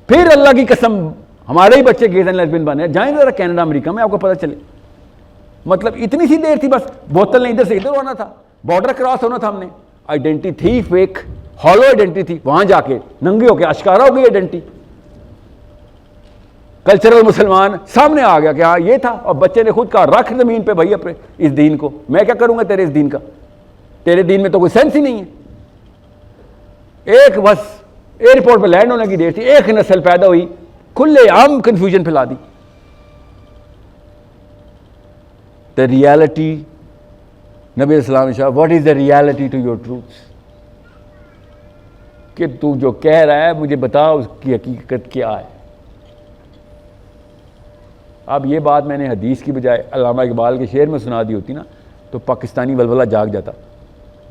फिर अल्लाह की कसम हमारे ही बच्चे गेज एंड लेस्बियन बने, जाएं जरा कनाडा अमेरिका में, आपको पता चले। मतलब इतनी सी देर थी, बस बोतल ने इधर से इधर होना था, बॉर्डर क्रॉस होना था, हमने आइडेंटिटी थी फेक, हॉलो आइडेंटिटी थी, वहां जाके नंगे होके आश्कारा हो गई आइडेंटिटी। कल्चरल मुसलमान सामने आ गया कि हाँ ये था, और बच्चे ने खुद कहा रख जमीन पे भाई अपने इस दीन को, मैं क्या करूंगा तेरे इस दीन का, तेरे दीन में तो कोई सेंस ही नहीं है। एक बस एयरपोर्ट पे लैंड होने की देर थी, एक नस्ल पैदा हुई, खुले आम कंफ्यूजन फैला दी। द रियलिटी, नबी अलैहिस्सलाम ने कहा what is the reality to your truth, कि तू जो कह रहा है मुझे बता उसकी हकीकत क्या है। अब ये बात मैंने हदीस की बजाय अल्लामा इकबाल के शेर में सुना दी होती ना, तो पाकिस्तानी वलवला जाग जाता,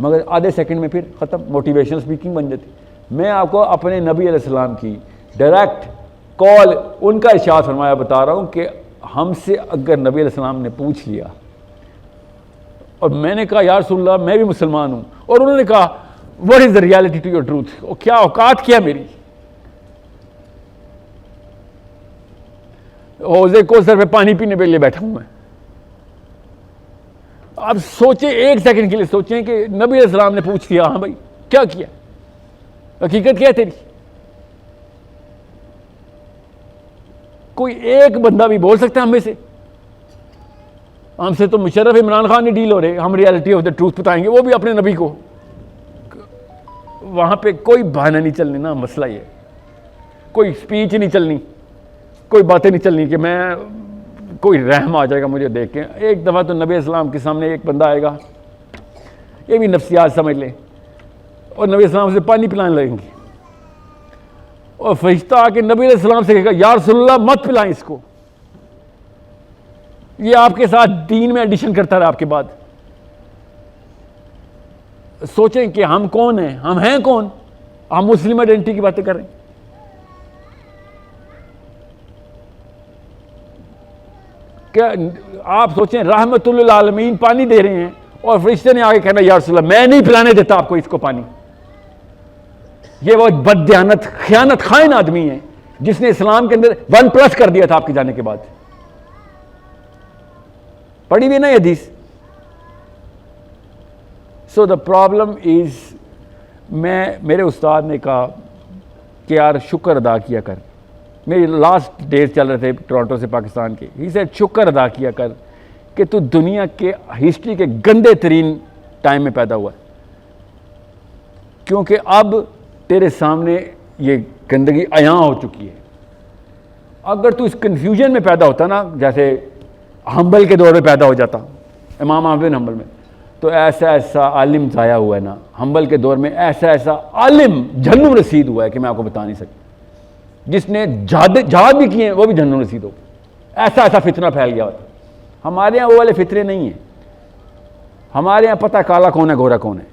मगर आधे सेकंड में फिर ख़त्म, मोटिवेशनल स्पीकिंग बन जाती। मैं आपको अपने नबी अलैहिस्सलाम की डायरेक्ट कॉल, उनका इरशाद फरमाया बता रहा हूँ कि हमसे अगर नबी अलैहिस्सलाम ने पूछ लिया और मैंने कहा या रसूलल्लाह मैं भी मुसलमान हूँ, और उन्होंने कहा what is the reality to your truth, और क्या औकात क्या मेरी, हौज़े कौसर पे पानी पीने के लिए बैठा हूँ मैं। अब सोचें, एक सेकंड के लिए सोचें कि नबी अलैहिस्सलाम ने पूछ लिया, हाँ भाई क्या किया, हकीकत क्या है तेरी। कोई एक बंदा भी बोल सकता है हमें से, हमसे तो मुशर्रफ इमरान खान नहीं डील हो रहे, हम रियलिटी ऑफ द ट्रूथ बताएंगे, वो भी अपने नबी को। वहां पे कोई बहाना नहीं चलनी ना, मसला ये, कोई स्पीच नहीं चलनी, कोई बातें नहीं चलनी कि मैं कोई रहम आ जाएगा मुझे देख के। एक दफ़ा तो नबी इस्लाम के सामने एक बंदा आएगा, ये भी नफ्सियात समझ लें, और नबी इस्लाम से पानी पिलाने लगेंगे, और फरिश्ता आके नबी इस्लाम से कहेगा या रसूलल्लाह मत पिलाएं इसको, ये आपके साथ दीन में एडिशन करता रहा आपके बाद। सोचें कि हम कौन हैं, हम हैं कौन, हम मुस्लिम आइडेंटिटी की बातें कर रहे हैं। क्या आप सोचें रहमतुल्लिल आलमीन पानी दे रहे हैं, और फरिश्ते ने आगे कहना या रसूलल्लाह मैं नहीं पिलाने देता आपको इसको पानी। ये वो बददियानत खयानत खाइन आदमी है जिसने इस्लाम के अंदर 1+ कर दिया था आपके जाने के बाद। पढ़ी भी नहीं हदीस। सो द प्रॉब्लम इज, मेरे उस्ताद ने कहा कि यार शुक्र अदा किया कर, मेरी लास्ट डेज चल रहे थे टोरंटो से पाकिस्तान के, ही सेड शुक्र अदा किया कर कि तू दुनिया के हिस्ट्री के गंदे तरीन टाइम में पैदा हुआ है, क्योंकि अब तेरे सामने ये गंदगी अयां हो चुकी है। अगर तू इस कन्फ्यूजन में पैदा होता ना, जैसे हम्बल के दौर में पैदा हो जाता, इमाम अहमद बिन हम्बल में, तो ऐसा ऐसा आलिम ज़ाया हुआ है ना, हम्बल के दौर में ऐसा ऐसा आलिम जहन्नुम रसीद हुआ है कि मैं आपको बता नहीं सकता, जिसने जहाद भी किए हैं वो भी जहन्नुम रसीद हो, ऐसा ऐसा फितना फैल गया होता। हमारे यहाँ वो वाले फितरे नहीं हैं, हमारे यहाँ पता काला कौन है गोरा कौन है,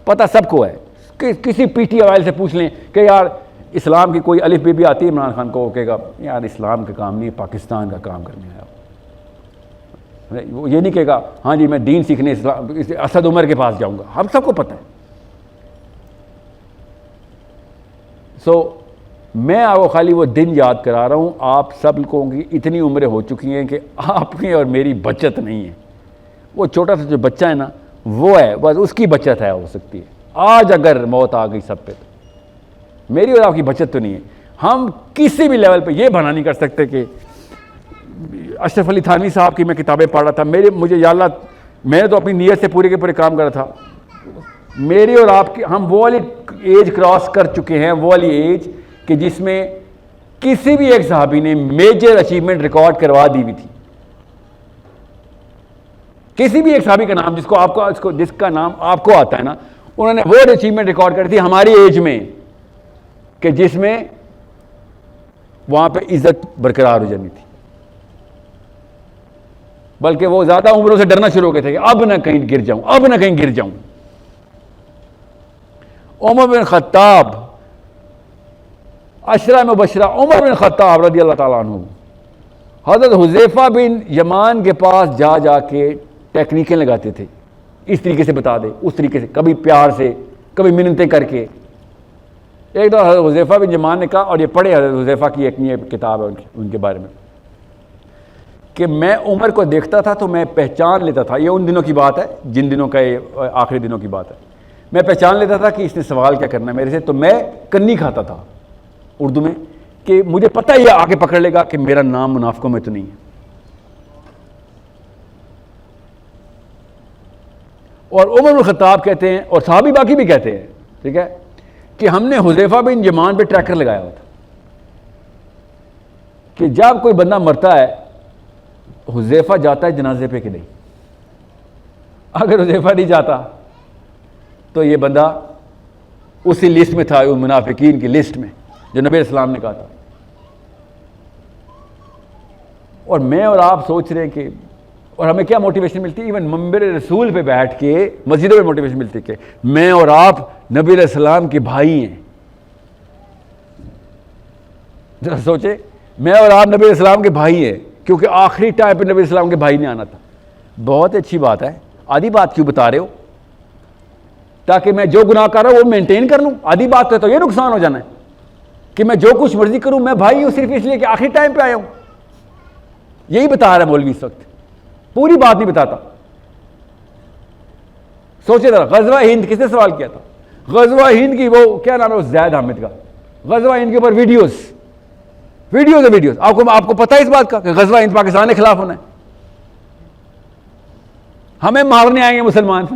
पता सबको है। किसी पीटी वाले से पूछ लें कि यार इस्लाम की कोई अलिफ भी आती है, इमरान खान को कहेगा यार इस्लाम का काम नहीं, पाकिस्तान का काम करने आया। वो ये नहीं कहेगा हाँ जी मैं दीन सीखने असद उमर के पास जाऊंगा, हम सबको पता है। सो मैं आपको खाली वो दिन याद करा रहा हूँ, आप सब लोगों की इतनी उम्रें हो चुकी हैं कि आपकी और मेरी बचत नहीं है। वो छोटा सा जो बच्चा है ना, वो है बस, उसकी बचत है हो सकती है। आज अगर मौत आ गई सब पे, तो मेरी और आपकी बचत तो नहीं है। हम किसी भी लेवल पे ये बहाना नहीं कर सकते कि अशरफ अली थानवी साहब की मैं किताबें पढ़ रहा था, मुझे या अल्लाह, मैंने तो अपनी नीयत से पूरे के पूरे काम कर रहा था। मेरी और आपकी, हम वो वाली एज क्रॉस कर चुके हैं, वो वाली एज कि जिसमें किसी भी एक सहाबी ने मेजर अचीवमेंट रिकॉर्ड करवा दी हुई थी। किसी भी एक सहाबी का नाम जिसका नाम आपको आता है ना, उन्होंने वो अचीवमेंट रिकॉर्ड करी थी हमारी एज में, कि जिसमें वहां पे इज्जत बरकरार हो जानी थी। बल्कि वो ज्यादा उम्रों से डरना शुरू हो गए थे कि अब ना कहीं गिर जाऊं, अब ना कहीं गिर जाऊं। Umar bin Khattab, Ashara Mubashra Umar bin Khattab रज़ी अल्लाह ताला अन्हु, हज़रत हुज़ैफा बिन यमान के पास जा जाके टेक्निकें लगाते थे, इस तरीके से बता दे, उस तरीके से, कभी प्यार से, कभी मिन्नतें करके। एक दो हज़रत हुज़ैफ़ा बिन यमान ने कहा, और ये पढ़े हज़रत हुज़ैफ़ा की एक ये किताब है उनके बारे में, कि मैं उमर को देखता था तो मैं पहचान लेता था, ये उन दिनों की बात है जिन दिनों का ये आखिरी दिनों की बात है, मैं पहचान लेता था कि इसने सवाल क्या करना है मेरे से, तो मैं कन्नी खाता था उर्दू में, कि मुझे पता ही आके पकड़ लेगा कि मेरा नाम मुनाफिकों में तो नहीं है। और उमर बिन खत्ताब कहते हैं, और सहाबी बाकी भी कहते हैं, ठीक है, कि हमने हुज़ैफ़ा बिन यमान पे ट्रैकर लगाया हुआ था कि जब कोई बंदा मरता है हुज़ैफ़ा जाता है जनाजे पे कि नहीं। अगर हुज़ैफ़ा नहीं जाता तो ये बंदा उसी लिस्ट में था, उस मुनाफिकीन की लिस्ट में जो नबी इस्लाम ने कहा था। और मैं और आप सोच रहे हैं कि, और हमें क्या मोटिवेशन मिलती है, इवन मंबर रसूल पे बैठ के मस्जिदों में मोटिवेशन मिलती है कि मैं और आप नबी अलैहिस्सलाम के भाई हैं। जरा सोचे, मैं और आप नबी अलैहिस्सलाम के भाई हैं, क्योंकि आखिरी टाइम पे नबी अलैहिस्सलाम के भाई ने आना था। बहुत अच्छी बात है, आधी बात क्यों बता रहे हो, ताकि मैं जो गुनाह कर रहा हूं वो मेंटेन कर लूं। आधी बात तो ये नुकसान हो जाना है कि मैं जो कुछ मर्जी करूं, मैं भाई हूं सिर्फ इसलिए कि आखिरी टाइम पे आया हूं। यही बता रहा है मौलवी इस वक्त, पूरी बात नहीं बताता। सोचे जरा, गज़वा हिंद किसने सवाल किया था? गज़वा हिंद की वो क्या नाम है उस ज़ैद हामिद का, गज़वा हिंद के ऊपर वीडियोस आपको पता है इस बात का कि गज़वा हिंद पाकिस्तान के खिलाफ होना है। हमें मारने आएंगे मुसलमान,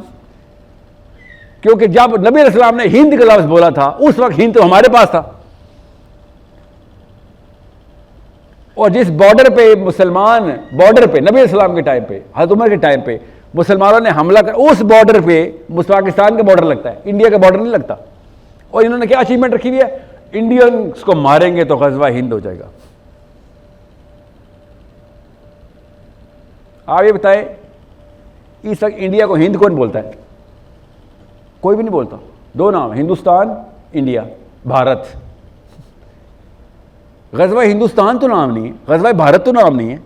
क्योंकि जब नबी अलैहिस्सलाम ने हिंद का लफ्ज़ बोला था उस वक्त हिंद तो हमारे पास था। और जिस बॉर्डर पे मुसलमान, बॉर्डर पे नबी अलैहिस्सलाम के टाइम पे, हज़रत उमर के टाइम पे मुसलमानों ने हमला कर, उस बॉर्डर पे पाकिस्तान का बॉर्डर लगता है, इंडिया का बॉर्डर नहीं लगता। और इन्होंने क्या अचीवमेंट रखी हुई है, इंडियंस को मारेंगे तो गज़वा हिंद हो जाएगा। आप ये बताएं, इस वक्त इंडिया को हिंद कौन बोलता है? कोई भी नहीं बोलता। दो नाम, हिंदुस्तान, इंडिया, भारत। गज़वा हिंदुस्तान तो नाम नहीं है, गज़वा भारत तो नाम नहीं है,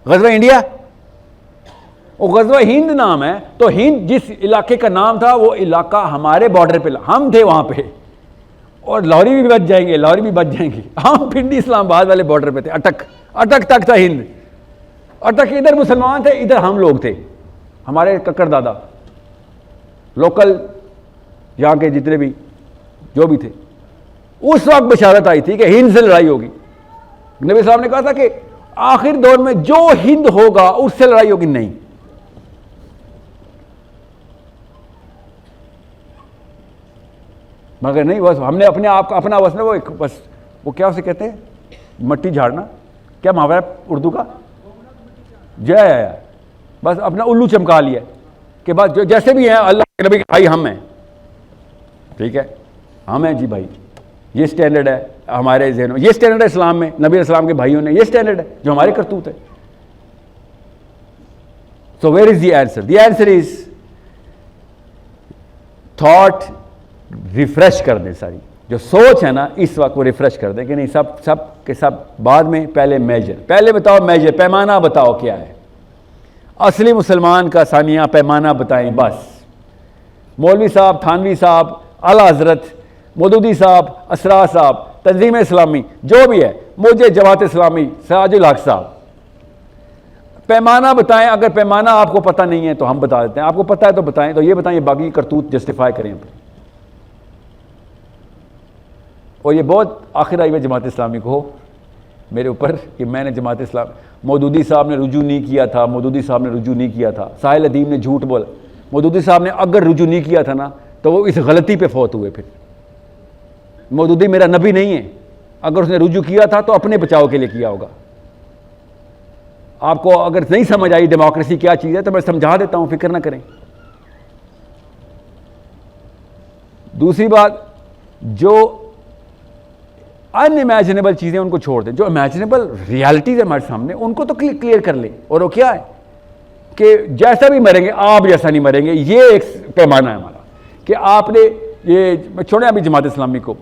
गज़वा इंडिया और गज़वा हिंद नाम है। तो हिंद जिस इलाके का नाम था वो इलाका हमारे बॉर्डर पे, हम थे वहां पे, और लाहौरी भी बच जाएंगे, लाहौरी भी बच जाएंगे। हम पिंडी इस्लामाबाद वाले बॉर्डर पे थे, अटक तक था हिंद। अटक इधर मुसलमान थे, इधर हम लोग थे, हमारे कक्कर दादा, लोकल यहाँ के जितने भी जो भी थे। उस वक्त बशारत आई थी कि हिंद से लड़ाई होगी। नबी साहब ने कहा था कि आखिर दौर में जो हिंद होगा उससे लड़ाई होगी। नहीं, मगर नहीं, बस हमने अपने आप का अपना बस ना वो क्या उसे कहते हैं, मट्टी झाड़ना, क्या मुहावरा उर्दू का, जय, बस अपना उल्लू चमका लिया कि बस जो जैसे भी हैं अल्लाह के नबी के भाई हम हैं, ठीक है, हम हैं जी भाई। ये स्टैंडर्ड है हमारे ज़हन में, ये स्टैंडर्ड है इस्लाम में, नबी इस्लाम के भाइयों ने, ये स्टैंडर्ड है जो हमारे करतूत है। So where is the answer? The answer is thought refresh कर दें, सारी जो सोच है ना इस वक्त वो रिफ्रेश कर दें कि नहीं, सब के सब बाद में, पहले मेजर, पहले बताओ मेजर, पैमाना बताओ क्या है। असली मुसलमान का सानिया पैमाना बताएं बस। मौलवी साहब, थानवी साहब, आला हजरत, मौदूदी साहब, असरा साहब, तंजीम इस्लामी, जो भी है, मुझे जमात इस्लामी, सराजुल हक साहब, पैमाना बताएं। अगर पैमाना आपको पता नहीं है तो हम बता देते हैं, आपको पता है तो बताएं, तो ये बताएं, बाकी करतूत जस्टिफाई करें अपने। और ये बहुत आखिर आई है जमात इस्लामी को मेरे ऊपर कि मैंने जमात इस्लाम, मौदूदी साहब ने रुजू नहीं किया था, मौदूदी साहब ने रुजू नहीं किया था, साहिल अदीम ने झूठ बोला। मौदूदी साहब ने अगर रुजू नहीं किया था ना तो वो इस गलती पे फौत हुए। फिर मौदूदी मेरा नबी नहीं है, अगर उसने रुजू किया था तो अपने बचाव के लिए किया होगा। आपको अगर नहीं समझ आई डेमोक्रेसी क्या चीज़ है तो मैं समझा देता हूं, फिक्र ना करें। दूसरी बात, जो अनइमेजिनेबल चीज़ें उनको छोड़ दें, जो इमेजिनेबल रियलिटीज़ है हमारे सामने उनको तो क्लियर कर ले। और वो क्या है कि जैसा भी मरेंगे आप जैसा नहीं मरेंगे, ये एक पैमाना है हमारा कि आपने ये छोड़े अभी जमात इस्लामी को,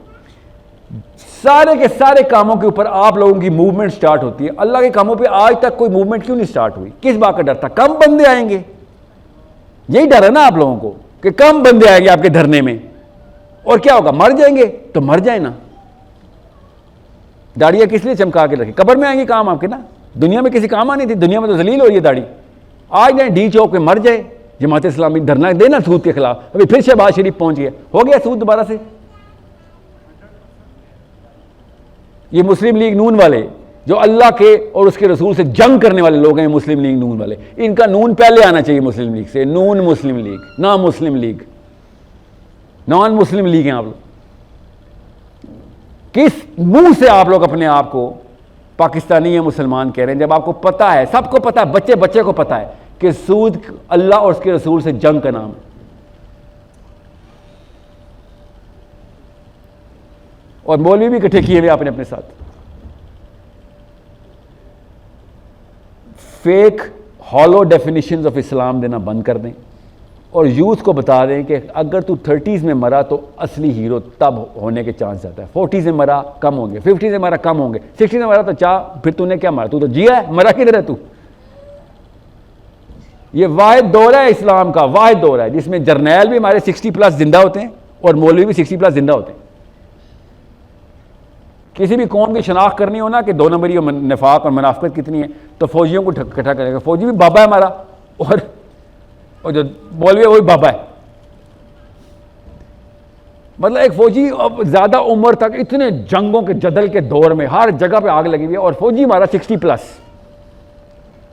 सारे के सारे कामों के ऊपर आप लोगों की मूवमेंट स्टार्ट होती है। अल्लाह के कामों पे आज तक कोई मूवमेंट क्यों नहीं स्टार्ट हुई? किस बात का डर था? कम बंदे आएंगे, यही डर है ना आप लोगों को कि कम बंदे आएंगे आपके धरने में, और क्या होगा, मर जाएंगे। तो मर जाए ना, दाढ़ियाँ किस लिए चमका के रखी? कब्र में आएंगी काम आपके ना, दुनिया में किसी काम आनी थी, दुनिया में तो जलील हो रही है दाढ़ी। आज जाए डी चौक पे मर जाए, जमात इस्लामी धरना देना सूद के खिलाफ, अभी फिर शहबाज शरीफ पहुंच गया, हो गया सूद दोबारा से। ये मुस्लिम लीग नून वाले जो अल्लाह के और उसके रसूल से जंग करने वाले लोग हैं, मुस्लिम लीग नून वाले, इनका नून पहले आना चाहिए मुस्लिम लीग से। नून मुस्लिम लीग, ना मुस्लिम लीग, नॉन मुस्लिम लीग हैं आप लोग। किस मुंह से आप लोग अपने आप को पाकिस्तानी या मुसलमान कह रहे हैं, जब आपको पता है, सबको पता है, बच्चे बच्चे को पता है कि सूद अल्लाह और उसके रसूल से जंग का नाम है। और मौलवी भी इकट्ठे किए हुए आपने अपने साथ। Fake hollow definitions of Islam देना बंद कर दें और यूथ को बता दें कि अगर तू 30s में मरा तो असली हीरो तब होने के चांस आता है, 40s में मरा कम होंगे, 50s में मरा कम होंगे, 60s में मरा तो चाह, फिर तूने क्या मारा, तू तो जिया है, मरा किधर है तू? ये वाहिद दौर है इस्लाम का, वाहिद दौर है जिसमें जर्नैल भी हमारे 60+ जिंदा होते हैं और मौलवी भी 60+ जिंदा होते हैं। किसी भी कौम की शनाख्त करनी हो ना कि 2 नंबरी और नफाक और मुनाफिकत कितनी है, तो फौजियों को इकट्ठा करेगा। फौजी भी बाबा है हमारा, और जो मौलवी है वही बाबा है। मतलब एक फौजी अब ज़्यादा उम्र तक इतने जंगों के जदल के दौर में हर जगह पे आग लगी हुई है, और फौजी हमारा 60+,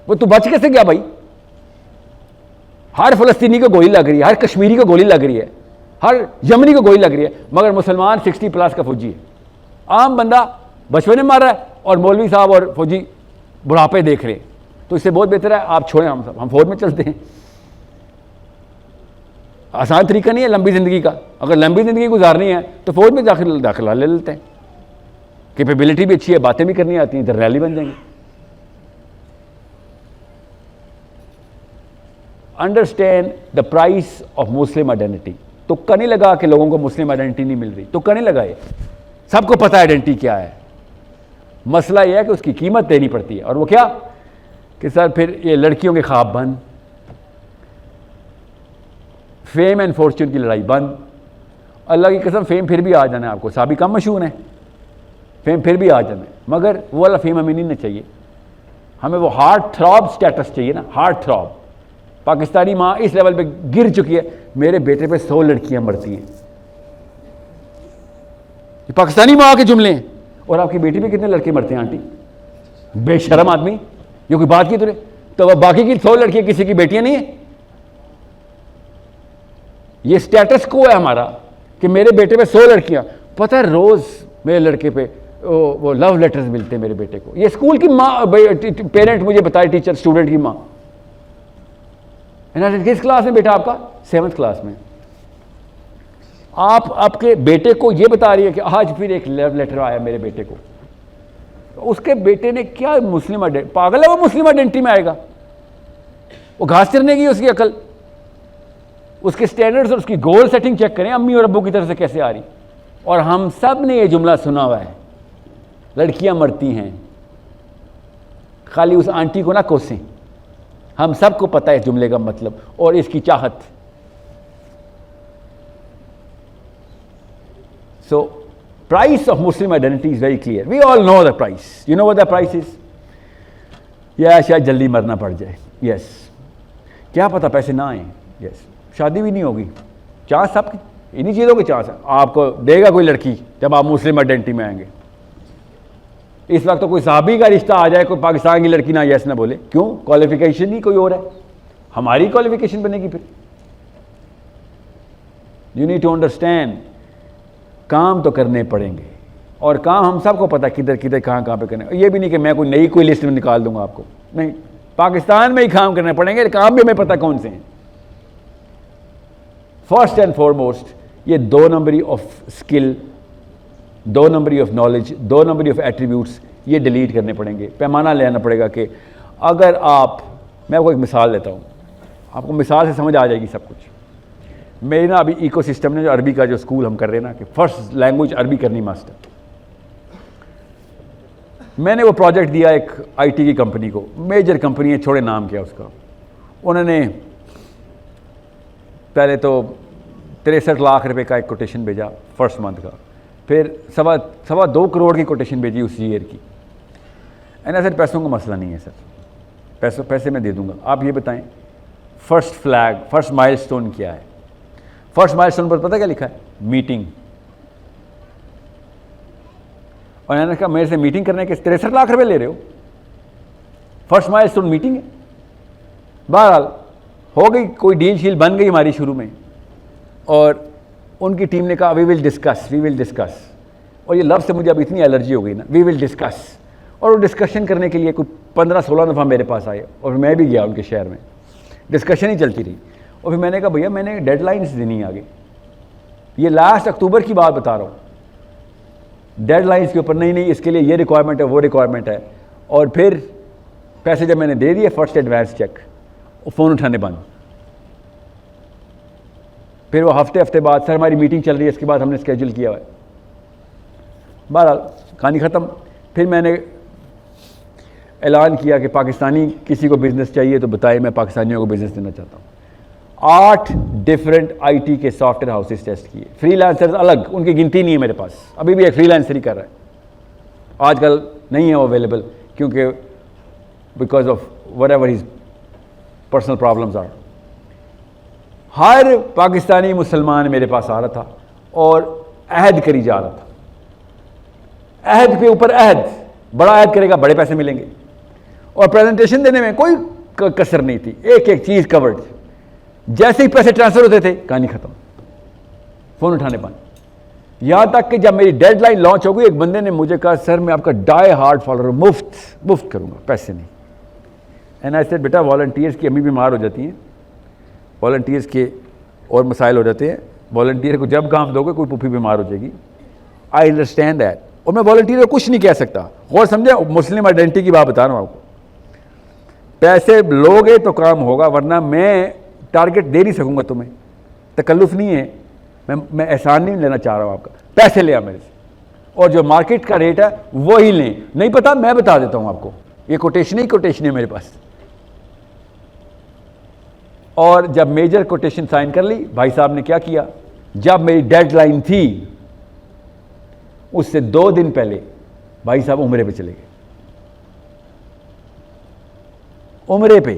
वो तू बच कैसे गया भाई? हर फ़लस्तीनी को गोली लग रही है, हर कश्मीरी को गोली लग रही है, हर यमनी को गोली लग रही है, मगर मुसलमान 60+ का फौजी है। आम बंदा बचपन में मार रहा है और मौलवी साहब और फौजी बुढ़ापे देख रहे हैं। तो इससे बहुत बेहतर है आप छोड़ें, हम फौज में चलते हैं। आसान तरीका नहीं है लंबी ज़िंदगी का। अगर लंबी ज़िंदगी गुजारनी है तो फौज में दाखिला ले लेते हैं, कैपेबिलिटी भी अच्छी है, बातें भी करनी आती हैं, जर्नैली बन जाएंगे। Understand the price of Muslim identity. तुक्का नहीं लगा कि लोगों को मुस्लिम आइडेंटिटी नहीं मिल रही, तुक्का नहीं लगाए, सबको पता है आइडेंटिटी क्या है। मसला यह है कि उसकी कीमत देनी पड़ती है, और वो क्या कि सर फिर ये लड़कियों के ख्वाब बंद, फेम एंड फॉर्च्यून की लड़ाई बंद। अल्लाह की कसम फेम फिर भी आ जाना है आपको, साबी कम मशहूर है, फेम फिर भी आ जाना है, मगर वो वाला फेम हमें नहीं चाहिए। हमें वो हार्ट थ्रॉब स्टेटस चाहिए ना, हार्ट थ्रॉब। पाकिस्तानी माँ इस लेवल पे गिर चुकी है, मेरे बेटे पे 100 लड़कियां मरती हैं। ये पाकिस्तानी माँ के जुमले हैं। और आपकी बेटी पे कितने लड़के मरते हैं आंटी? बेशरम आदमी, ये कोई बात की तुझे? तो वह बाकी की 100 लड़कियां किसी की बेटियां नहीं है? ये स्टेटस को है हमारा कि मेरे बेटे पे 100 लड़कियां। पता है रोज मेरे लड़के पे वो लव लेटर्स मिलते हैं मेरे बेटे को। ये स्कूल की माँ, पेरेंट मुझे बताए, टीचर स्टूडेंट की माँ। किस क्लास में बेटा आपका? 7th क्लास में। आप आपके बेटे को ये बता रही है कि आज फिर एक लव लेटर आया मेरे बेटे को। तो उसके बेटे ने क्या मुस्लिम पागल है वो, मुस्लिम आइडेंटिटी में आएगा? वो घास चरने की उसकी अकल। उसके स्टैंडर्ड्स और उसकी गोल सेटिंग चेक करें, अम्मी और अब्बू की तरफ से कैसे आ रही। और हम सब ने ये जुमला सुना हुआ है, लड़कियां मरती हैं। खाली उस आंटी को ना कोसें, हम सबको पता है इस जुमले का मतलब और इसकी चाहत। So, price of Muslim identity is very clear. We all know the price. You know what the price is? या शायद जल्दी मरना पड़ जाए, yes. क्या पता पैसे ना आए, yes. शादी भी नहीं होगी, चांस सब इन्हीं चीज़ों के चांस है। आपको देगा कोई लड़की जब आप मुस्लिम आइडेंटिटी में आएंगे। इस वक्त तो कोई साहबी का रिश्ता आ जाए, कोई पाकिस्तान की लड़की ना यस ना बोले, क्यों? क्वालिफिकेशन ही कोई और है, हमारी क्वालिफिकेशन बनेगी फिर। यू नीड टू अंडरस्टैंड, काम तो करने पड़ेंगे और काम हम सबको पता किधर किधर कहाँ कहाँ पे करने। ये भी नहीं कि मैं कोई नई कोई लिस्ट में निकाल दूंगा आपको, नहीं, पाकिस्तान में ही काम करने पड़ेंगे, काम भी हमें पता कौन से हैं। फर्स्ट एंड फॉरमोस्ट ये 2 नंबरी ऑफ स्किल, 2 नंबरी ऑफ नॉलेज, 2 नंबरी ऑफ एट्रीब्यूट्स, ये डिलीट करने पड़ेंगे। पैमाना लेना पड़ेगा कि अगर आप, मैं आपको एक मिसाल देता हूँ, आपको मिसाल से समझ आ जाएगी सब कुछ। मेरी ना अभी इकोसिस्टम ने जो अरबी का जो स्कूल हम कर रहे हैं ना कि फर्स्ट लैंग्वेज अरबी करनी मास्टर, मैंने वो प्रोजेक्ट दिया एक आईटी की कंपनी को, मेजर कंपनी है, छोड़े नाम क्या उसका। उन्होंने पहले तो 63 लाख रुपए का एक कोटेशन भेजा फर्स्ट मंथ का, फिर सवा 2 करोड़ की कोटेशन भेजी उस ईयर की। एंड सर पैसों का मसला नहीं है सर, पैसे मैं दे दूंगा, आप ये बताएं फर्स्ट फ्लैग, फर्स्ट माइलस्टोन क्या है? फर्स्ट माइलस्टोन पर पता क्या लिखा है? मीटिंग। और मैंने कहा मेरे से मीटिंग करने के 63 लाख रुपए ले रहे हो? फर्स्ट माइलस्टोन मीटिंग है। बहरहाल हो गई, कोई डील शील बन गई हमारी शुरू में, और उनकी टीम ने कहा वी विल डिस्कस। और ये लफ्ज़ से मुझे अब इतनी एलर्जी हो गई ना, वी विल डिस्कस। और वो डिस्कशन करने के लिए कोई 15-16 दफ़ा मेरे पास आए, और मैं भी गया उनके शहर में, डिस्कशन ही चलती रही। और फिर मैंने कहा भैया मैंने डेडलाइंस देनी है आगे, ये लास्ट अक्टूबर की बात बता रहा हूँ, डेडलाइंस के ऊपर नहीं इसके लिए ये रिक्वायरमेंट है, वो रिक्वायरमेंट है। और फिर पैसे जब मैंने दे दिए, फर्स्ट एडवांस चेक, फ़ोन उठाने बंद। फिर वो हफ्ते बाद सर हमारी मीटिंग चल रही है, इसके बाद हमने स्केड्यूल किया हुआ है। बहरहाल कहानी ख़त्म। फिर मैंने ऐलान किया कि पाकिस्तानी किसी को बिज़नेस चाहिए तो बताए, मैं पाकिस्तानियों को बिज़नेस देना चाहता हूँ। 8 डिफरेंट आईटी के सॉफ्टवेयर हाउसेस टेस्ट किए, फ्रीलांसर्स अलग, उनकी गिनती नहीं है मेरे पास, अभी भी एक फ्रीलांसर ही कर रहा है, आजकल नहीं है वो अवेलेबल, क्योंकि because of whatever his personal problems are. हर पाकिस्तानी मुसलमान मेरे पास आ रहा था और अहद करी जा रहा था, अहद के ऊपर अहद, बड़ा अहद करेगा बड़े पैसे मिलेंगे, और प्रेजेंटेशन देने में कोई कसर नहीं थी, एक एक चीज़ कवर्ड। जैसे ही पैसे ट्रांसफर होते थे कहानी खत्म, फ़ोन उठाने बंद। यहाँ तक कि जब मेरी डेडलाइन लॉन्च हो गई, एक बंदे ने मुझे कहा सर मैं आपका डाई हार्ड फॉलोअर हूँ, मुफ्त करूँगा, पैसे नहीं। एंड आई सेड बेटा वॉलंटियर्स की अम्मी बीमार हो जाती हैं, वॉलंटियर्स के और मसाइल हो जाते हैं, वॉलंटियर को जब काम दोगे कोई पुफी बीमार हो जाएगी, आई अंडरस्टैंड दैट। और मैं वॉलंटियर को कुछ नहीं कह सकता, और समझे मुस्लिम आइडेंटिटी की बात बता रहा हूँ आपको, पैसे लोगे तो काम होगा, वरना मैं टारगेट दे नहीं सकूंगा तुम्हें, तकल्लुफ़ नहीं है, मैं एहसान नहीं लेना चाह रहा हूँ आपका, पैसे ले आ मेरे से, और जो मार्केट का रेट है वो ही लें। नहीं पता मैं बता देता हूँ आपको, ये कोटेशन है मेरे पास। और जब मेजर कोटेशन साइन कर ली, भाई साहब ने क्या किया, जब मेरी डेडलाइन थी उससे 2 दिन पहले भाई साहब उम्रे पे चले गए। उम्रे पे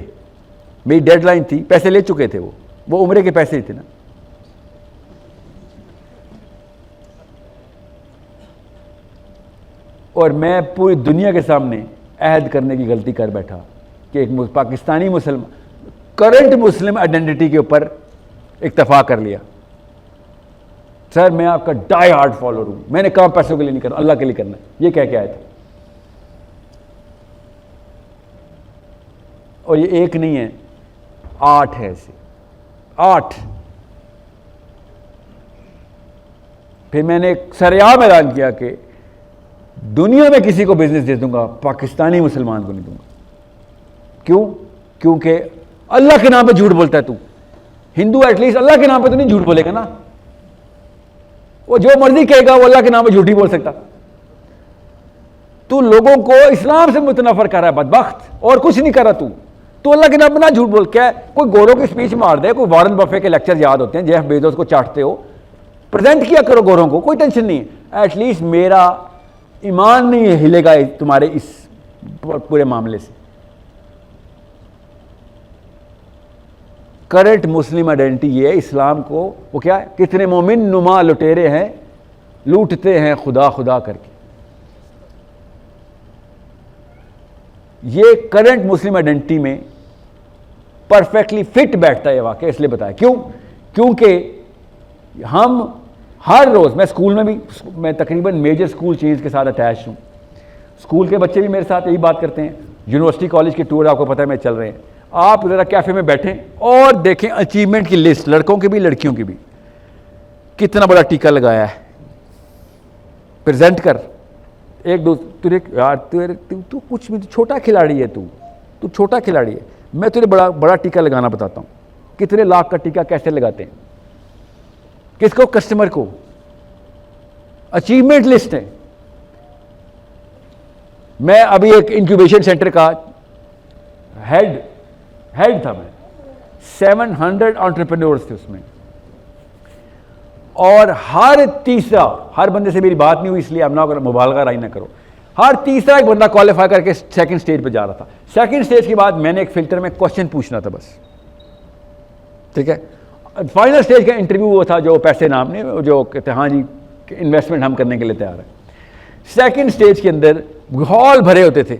मेरी डेडलाइन थी, पैसे ले चुके थे, वो उम्रे के पैसे ही थे ना। और मैं पूरी दुनिया के सामने अहद करने की गलती कर बैठा कि एक पाकिस्तानी मुसलमान करंट मुस्लिम आइडेंटिटी के ऊपर इत्तेफाक कर लिया, सर मैं आपका डाई हार्ड फॉलोअर हूं, मैंने काम पैसों के लिए नहीं करना, अल्लाह के लिए करना है, ये कह के आया था। और ये एक नहीं है, 8 है ऐसे, 8। फिर मैंने सरेआम ऐलान किया कि दुनिया में किसी को बिजनेस दे दूंगा, पाकिस्तानी मुसलमान को नहीं दूंगा। क्यों? क्योंकि अल्लाह के नाम पे झूठ बोलता है तू, हिंदू एटलीस्ट अल्लाह के नाम पे तो नहीं झूठ बोलेगा ना, वो जो मर्जी कहेगा वो अल्लाह के नाम पे झूठ नहीं बोल सकता। तू लोगों को इस्लाम से मुतनफर कर रहा है बदबख्त, और कुछ नहीं कर रहा तू अल्लाह के नाम पे ना झूठ बोल। क्या कोई गोरों की स्पीच मार दे, कोई वॉरेन बफे के लेक्चर याद होते हैं, जेफ बेजोस को चाटते हो, प्रेजेंट किया करो गोरों को, कोई टेंशन नहीं है। एटलीस्ट मेरा ईमान नहीं हिलेगा तुम्हारे इस पूरे मामले से। करंट मुस्लिम आइडेंटिटी ये है, इस्लाम को वो क्या है, कितने मोमिन नुमा लुटेरे हैं, लूटते हैं खुदा खुदा करके। ये करंट मुस्लिम आइडेंटिटी में परफेक्टली फिट बैठता है वाकई, इसलिए बताया। क्यों? क्योंकि हम हर रोज़, मैं स्कूल में भी, मैं तकरीबन मेजर स्कूल चेंज के साथ अटैच हूँ, स्कूल के बच्चे भी मेरे साथ यही बात करते हैं, यूनिवर्सिटी कॉलेज के टूर आपको पता है मैं चल रहे हैं। आप ज़रा कैफ़े में बैठें और देखें अचीवमेंट की लिस्ट, लड़कों की भी लड़कियों की भी, कितना बड़ा टीका लगाया है, प्रेजेंट कर एक दो, तुझे यार तू कुछ भी, छोटा खिलाड़ी है, तू छोटा खिलाड़ी है, मैं तुझे बड़ा टीका लगाना बताता हूँ। कितने लाख का टीका कैसे लगाते हैं, किसको? कस्टमर को। अचीवमेंट लिस्ट है। मैं अभी एक इंक्यूबेशन सेंटर का हेड था, मैं 700 एंटरप्रेन्योर्स थे उसमें, और हर तीसरा, हर बंदे से मेरी बात नहीं हुई इसलिए अब ना मुबालगा राय ना करो, हर तीसरा एक बंदा क्वालिफाई करके सेकंड स्टेज पे जा रहा था। सेकंड स्टेज के बाद मैंने एक फिल्टर में क्वेश्चन पूछना था बस, ठीक है। फाइनल स्टेज का इंटरव्यू वो था जो पैसे नाम ने जो कहते हाँ जी इन्वेस्टमेंट हम करने के लिए तैयार है। सेकंड स्टेज के अंदर हॉल भरे होते थे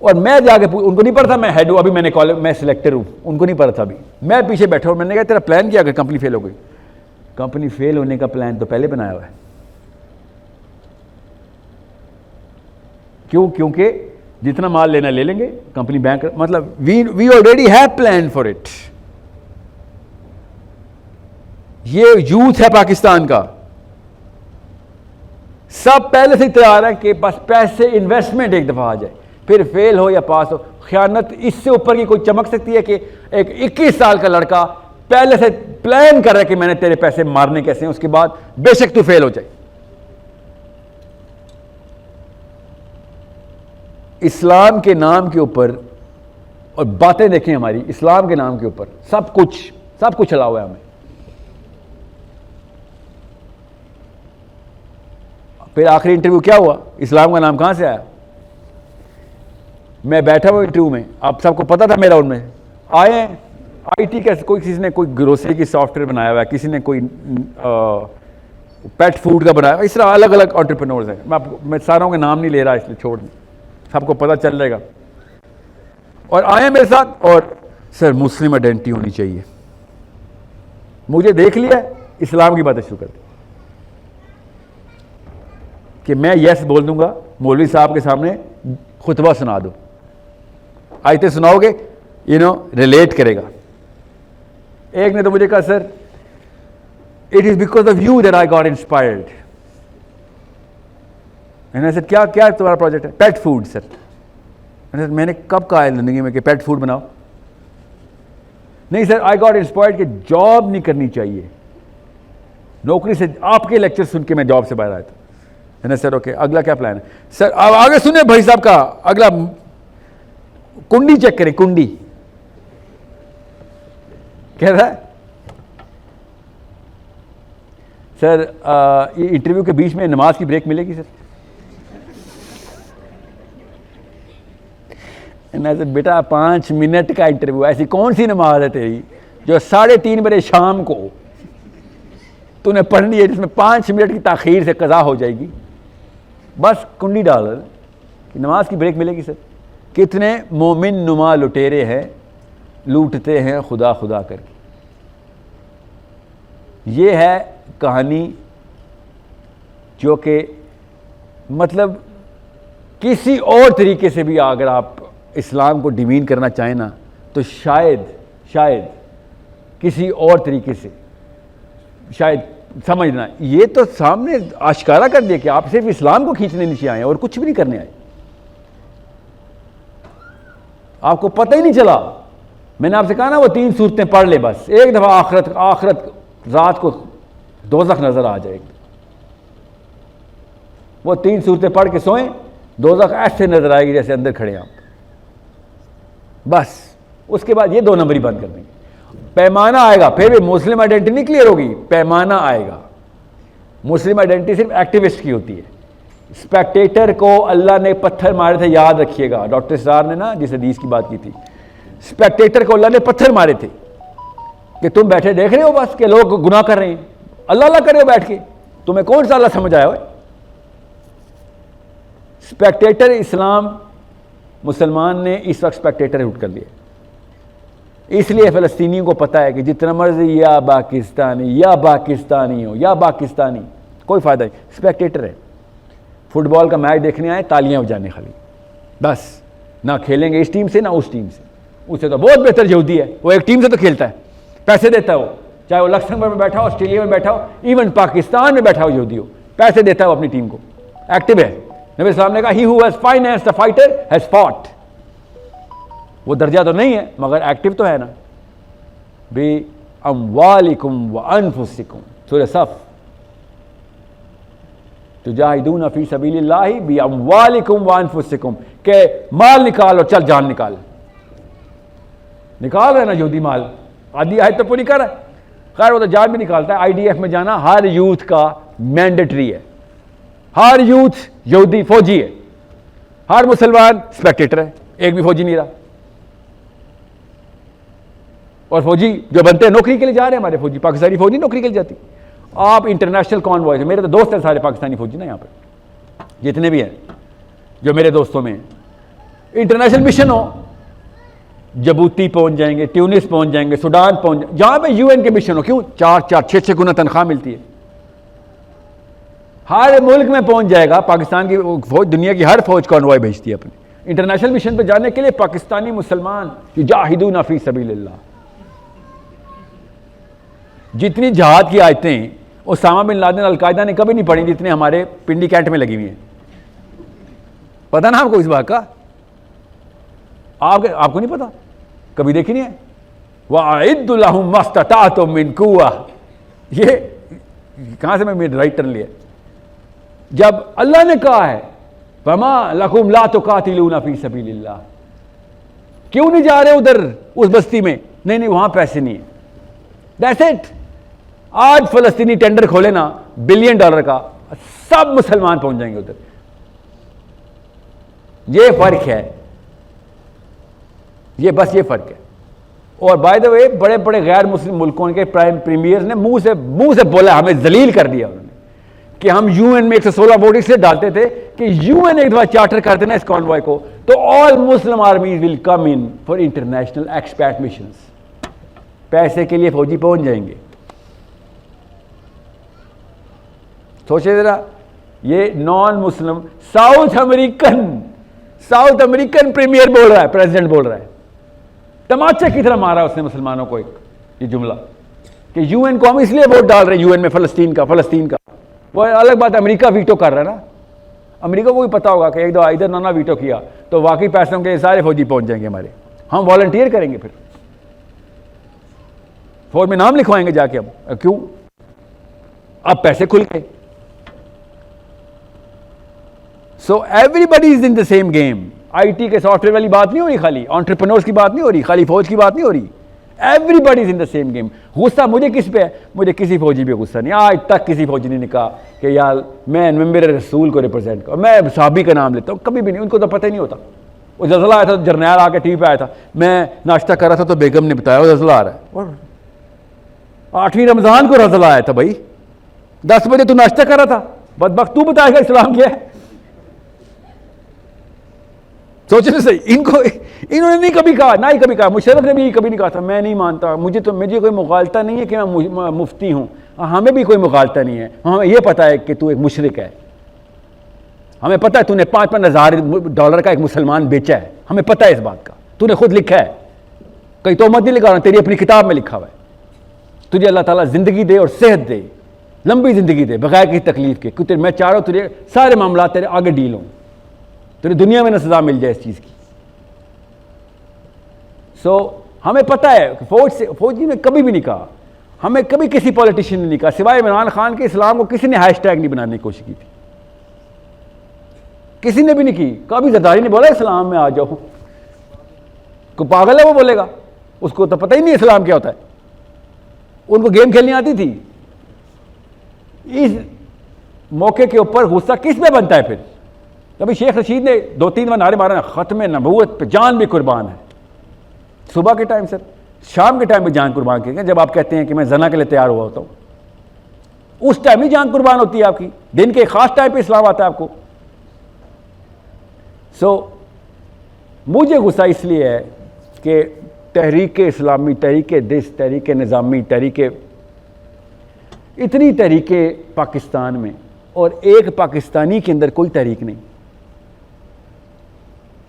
और मैं जाके उनको नहीं पता था मैं हेड हूँ, अभी मैंने कॉलेज मैं सिलेक्टर हूँ, उनको नहीं पता था। अभी मैं पीछे बैठा और मैंने कहा तेरा प्लान क्या अगर कंपनी फेल हो गई? कंपनी फेल होने का प्लान तो पहले बनाया हुआ है। क्यों? क्योंकि जितना माल लेना ले लेंगे, कंपनी बैंक मतलब we already have plan for it. ये यूथ है पाकिस्तान का, सब पहले से तैयार है कि बस पैसे इन्वेस्टमेंट एक दफा आ जाए, फिर फेल हो या पास हो। खयानत इससे ऊपर की कोई चमक सकती है कि एक 21 साल का लड़का पहले से प्लान कर रहा है कि मैंने तेरे पैसे मारने कैसे हैं, उसके बाद बेशक तू फेल हो जाए। इस्लाम के नाम के ऊपर और बातें देखें हमारी, इस्लाम के नाम के ऊपर सब कुछ चला हुआ है हमें। फिर आखिरी इंटरव्यू क्या हुआ? इस्लाम का नाम कहां से आया? मैं बैठा हुआ इंटरव्यू में, आप सबको पता था मेरा, उनमें आए हैं आईटी का, कोई किसी ने कोई ग्रोसरी की सॉफ्टवेयर बनाया हुआ है, किसी ने कोई पेट फूड का बनाया हुआ, इस तरह अलग अलग एंटरप्रेन्योर्स हैं। मैं सारों के नाम नहीं ले रहा इसलिए छोड़ दें, सबको पता चल जाएगा। और आए मेरे साथ और सर मुस्लिम आइडेंटिटी होनी चाहिए। मुझे देख लिया, इस्लाम की बातें शुरू कर दी कि मैं यस बोल दूंगा, मौलवी साहब के सामने खुतबा सुना दो, आयतें सुनाओगे, रिलेट करेगा। एक ने तो मुझे कहा sir it is because of you that I got inspired. मैंने सर क्या क्या तुम्हारा प्रोजेक्ट है? Pet food sir. मैंने कब कहा है जिंदगी में कि पेट फूड बनाओ? नहीं सर आई गॉट इंस्पायर्ड कि जॉब नहीं करनी चाहिए, नौकरी से, आपके लेक्चर सुन के मैं जॉब से बाहर आया था। मैंने सर ओके, अगला क्या प्लान है? सर अब आगे सुने भाई साहब का, अगला कुंडी चेक करें, कुंडी कह रहा है सर ये इंटरव्यू के बीच में नमाज की ब्रेक मिलेगी सर? सर बेटा 5 मिनट का इंटरव्यू, ऐसी कौन सी नमाज है तेरी जो 3:30 बजे शाम को तूने पढ़नी है जिसमें 5 मिनट की ताखीर से कज़ा हो जाएगी? बस कुंडी डाल कि नमाज की ब्रेक मिलेगी सर। कितने मोमिन नुमा लुटेरे हैं, लूटते हैं खुदा खुदा करके। ये है कहानी जो कि मतलब किसी और तरीके से भी अगर आप इस्लाम को डिमीन करना चाहें ना, तो शायद किसी और तरीके से शायद समझना। ये तो सामने आश्कारा कर दिया कि आप सिर्फ इस्लाम को खींचने नीचे आए और कुछ भी नहीं करने आए, आपको पता ही नहीं चला। मैंने आपसे कहा ना वो 3 सूरतें पढ़ ले, बस एक दफा आखिरत रात को दोज़ख नजर आ जाएगी। वो 3 सूरतें पढ़ के सोएं, दोज़ख ऐसे नजर आएगी जैसे अंदर खड़े आप। बस उसके बाद ये 2 नंबरी बंद कर देंगे। पैमाना आएगा, फिर भी मुस्लिम आइडेंटिटी नहीं क्लियर होगी, पैमाना आएगा। मुस्लिम आइडेंटिटी सिर्फ एक्टिविस्ट की होती है। स्पेक्टेटर को अल्लाह ने पत्थर मारे थे, याद रखिएगा। डॉक्टर सरार ने ना जिस हदीस की बात की थी, स्पेक्टेटर को अल्लाह ने पत्थर मारे थे कि तुम बैठे देख रहे हो बस कि लोग गुनाह कर रहे हैं, अल्लाह अल्लाह कर रहे हो बैठ के, तुम्हें कौन सा अल्लाह समझ आया हो? स्पेक्टेटर इस्लाम मुसलमान ने इस वक्त स्पेक्टेटर उठ कर लिया। इसलिए फ़लस्तीनियों को पता है कि जितना मर्जी या पाकिस्तानी हो या पाकिस्तानी, कोई फ़ायदा नहीं, स्पेक्टेटर है। फुटबॉल का मैच देखने आए, तालियां बजाने खाली, बस ना खेलेंगे इस टीम से ना उस टीम से। उससे तो बहुत बेहतर यहूदी है, वो एक टीम से तो खेलता है, पैसे देता है वो, चाहे वो लक्समबर्ग में बैठा हो, ऑस्ट्रेलिया में बैठा हो, इवन पाकिस्तान में बैठा हो यहूदी हो, पैसे देता है वो अपनी टीम को, एक्टिव है। नबी इस्लाम ने कहा he who has financed the fighter has fought. वो दर्जा तो नहीं है मगर एक्टिव तो है ना। बी अम्वालिकुम व अनफुसिकुम, सूरह सफ, तुजाहिदून फी सबीलिल्लाहि बी अम्वालिकुम व अनफुसिकुम, के माल निकाल और चल जान निकाल रहे ना यहूदी माल। आधी आयत तो पूरी कर, खैर वो तो जान भी निकालता है। IDF में जाना हर यूथ का मैंडेटरी है, हर यूथ यहूदी फौजी है, हर मुसलमान स्पेक्टेटर है, एक भी फौजी नहीं रहा। और फौजी जो बनते हैं नौकरी के लिए जा रहे हैं, हमारे फौजी पाकिस्तानी फौजी नौकरी के लिए जाती। आप इंटरनेशनल कॉन्वॉय है, मेरे तो दोस्त हैं सारे पाकिस्तानी फौजी ना, यहाँ पर जितने भी हैं जो मेरे दोस्तों में, इंटरनेशनल मिशन हो, जबूती पहुंच जाएंगे, ट्यूनिस पहुंच जाएंगे, सूडान पहुंच जाएंगे, जहां पे UN के मिशन हो। क्यों? 4-4, 6-6 गुना तनख्वाह मिलती है। हर मुल्क में पहुंच जाएगा। पाकिस्तान की फौज दुनिया की हर फौज कॉन्वॉय भेजती है अपने इंटरनेशनल मिशन पर जाने के लिए। पाकिस्तानी मुसलमान युजाहिदूना फी सबीलिल्लाह, जितनी जहाद की आयतें ओसामा बिन लादेन अलकायदा ने कभी नहीं पढ़ी जितने हमारे पिंडी कैंट में लगी हुई हैं। पता ना आपको इस बात का? आपको नहीं पता? कभी देखी नहीं है? वअइद्दु लहुम मस्तताअतुम मिन कुव्वा। ये कहां से मैं राइट टर्न लिया? जब अल्लाह ने कहा है फमा लकुम ला तुकातिलूना फी सबीलिल्लाह, क्यों नहीं जा रहे उधर उस बस्ती में? नहीं वहां पैसे नहीं है। That's it. आज फलस्तीनी टेंडर खोले ना $1 बिलियन का, सब मुसलमान पहुंच जाएंगे उधर। ये फर्क है, ये बस ये फर्क है। और बाय द वे बड़े बड़े गैर मुस्लिम मुल्कों के प्राइम प्रीमियर्स ने मुंह से बोला, हमें जलील कर दिया उन्होंने कि हम UN में 116 वोट इसलिए डालते थे कि UN एक दफा चार्टर कर देना इस कॉन्वॉय को तो all Muslim armies will come in for international expat missions. पैसे के लिए फौजी पहुंच जाएंगे। सोचे जरा, ये non Muslim South American premier बोल रहा है, प्रेसिडेंट बोल रहा है। तमाचे की तरह मारा उसने मुसलमानों को एक ये जुमला कि UN को हम इसलिए वोट डाल रहे हैं, UN में फलस्तीन का। वो अलग बात, अमेरिका वीटो कर रहा है ना। अमेरिका को भी पता होगा कि एक दो इधर ना वीटो किया तो वाकई पैसों के सारे फौजी पहुंच जाएंगे हमारे, हम वॉलंटियर करेंगे, फिर फौज में नाम लिखवाएंगे जाके हम। क्यों? अब पैसे खुल गए। So everybody is in the same game. IT के सॉफ्टवेयर वाली बात नहीं हो रही, खाली एंटरप्रेन्योर्स की बात नहीं हो रही, खाली फौज की बात नहीं हो रही। Everybody is in the same game. गुस्सा मुझे किस पे है? मुझे किसी फौजी पे गुस्सा नहीं। आज तक किसी फौजी ने कहा कि यार मैं मेरे रसूल को रिप्रेजेंट कर, मैं साहबी का नाम लेता हूँ, कभी भी नहीं। उनको तो पता ही नहीं होता। वो जज़ला आया था तो जर्नैल आके टीवी पे आया था, मैं नाश्ता कर रहा था तो बेगम ने बताया वो जज़ला आ रहा है। और 8वीं रमजान को रज़ला आया था भाई, 10 बजे तू नाश्ता कर रहा था, बदबख्त तू बताएगा इस्लाम क्या है? सोचने सही। इन्होंने नहीं कभी कहा, ना ही कभी कहा। मुशर्रफ ने भी कभी नहीं कहा था मैं नहीं मानता, मुझे कोई मुखालता नहीं है कि मैं मुफ्ती हूं। हमें भी कोई मुखालता नहीं है। हमें यह पता है कि तू एक मुशरिक है, हमें पता है तूने $5,000 का एक मुसलमान बेचा है, हमें पता है इस बात का, तूने खुद लिखा है, कहीं तोहमत नहीं लगा रहा, तेरी अपनी किताब में लिखा हुआ है। तुझे अल्लाह ताला जिंदगी दे और सेहत दे, लंबी जिंदगी दे बगैर किसी तकलीफ के, क्योंकि मैं चाह रहा हूं तुझे सारे मामला तेरे आगे डील हों, तेरी दुनिया में न सजा मिल जाए इस चीज़ की। हमें पता है कि फौजी ने कभी भी नहीं कहा, हमें कभी किसी पॉलिटिशियन ने नहीं कहा, सिवाय इमरान खान के इस्लाम को किसी ने हैशटैग नहीं बनाने की कोशिश की थी, किसी ने भी नहीं की। कभी जरदारी ने बोला इस्लाम में आ जाओ, को पागल है वो बोलेगा, उसको तो पता ही नहीं इस्लाम क्या होता है, उनको गेम खेलनी आती थी। इस मौके के ऊपर गुस्सा किस पे बनता है फिर? कभी शेख रशीद ने 2-3 बार नारे मारे, खत्म नबूवत पे जान भी कुर्बान है। सुबह के टाइम सर, शाम के टाइम पे जान कुर्बान की, जब आप कहते हैं कि मैं जना के लिए तैयार हुआ होता हूं, उस टाइम ही जान कुर्बान होती है आपकी। दिन के एक खास टाइम पे इस्लाम आता है आपको। मुझे गुस्सा इसलिए है कि तहरीक इस्लामी, तहरीक दिस, तहरीक निज़ामी, इतनी तहरीकें पाकिस्तान में, और एक पाकिस्तानी के अंदर कोई तहरीक नहीं।